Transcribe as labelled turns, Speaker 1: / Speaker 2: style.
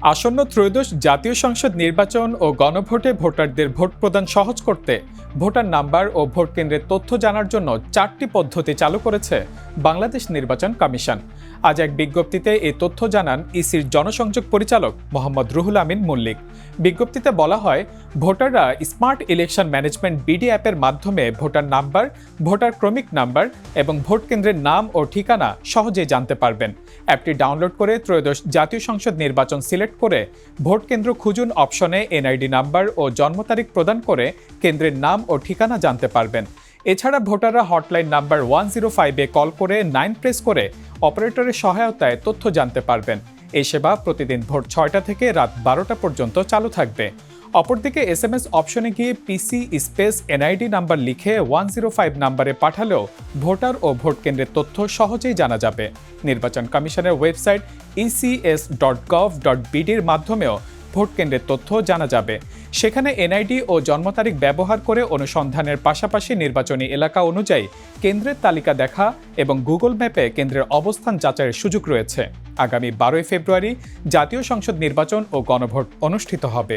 Speaker 1: আসন্ন ত্রয়োদশ জাতীয় সংসদ নির্বাচন ও গণভোটে ভোটারদের ভোট প্রদান সহজ করতে ভোটার নাম্বার ও ভোট কেন্দ্রের তথ্য জানার জন্য 4টি পদ্ধতি চালু করেছে বাংলাদেশ নির্বাচন কমিশন। আজ এক বিজ্ঞপ্তিতে এই তথ্য জানান ইসির জনসংযোগ পরিচালক মোহাম্মদ রুহুল আমিন মল্লিক। বিজ্ঞপ্তিতে বলা হয়, ভোটাররা স্মার্ট ইলেকশন ম্যানেজমেন্ট বিডি অ্যাপের মাধ্যমে ভোটার নাম্বার, ভোটার ক্রমিক নাম্বার এবং ভোট কেন্দ্রের নাম ও ঠিকানা সহজেই জানতে পারবেন। অ্যাপটি ডাউনলোড করে ত্রয়োদশ জাতীয় সংসদ নির্বাচন সিলেক্ট করে ভোট কেন্দ্র খুঁজুন অপশনে এনআইডি নাম্বার ও জন্ম তারিখ প্রদান করে কেন্দ্রের নাম ও ঠিকানা জানতে পারবেন। এছাড়া ভোটাররা হটলাইন নাম্বার 105-এ কল করে 9 প্রেস করে অপারেটরের সহায়তায় তথ্য জানতে পারবেন। এই সেবা প্রতিদিন ভোর 6টা থেকে রাত 12টা পর্যন্ত চালু থাকবে। অপরদিকে এসএমএস অপশনে গিয়ে পিসি স্পেস এনআইডি নাম্বার লিখে 105 নাম্বারে পাঠালেও ভোটার ও ভোট কেন্দ্রের তথ্য সহজেই জানা যাবে। নির্বাচন কমিশনের ওয়েবসাইট ecs.gov.bd-র মাধ্যমেও ভোট কেন্দ্রের তথ্য জানা যাবে। সেখানে এনআইডি ও জন্ম তারিখ ব্যবহার করে অনুসন্ধানের পাশাপাশি নির্বাচনী এলাকা অনুযায়ী কেন্দ্রের তালিকা দেখা এবং গুগল ম্যাপে কেন্দ্রের অবস্থান যাচাইয়ের সুযোগ রয়েছে। আগামী 12 ফেব্রুয়ারি জাতীয় সংসদ নির্বাচন ও গণভোট অনুষ্ঠিত হবে।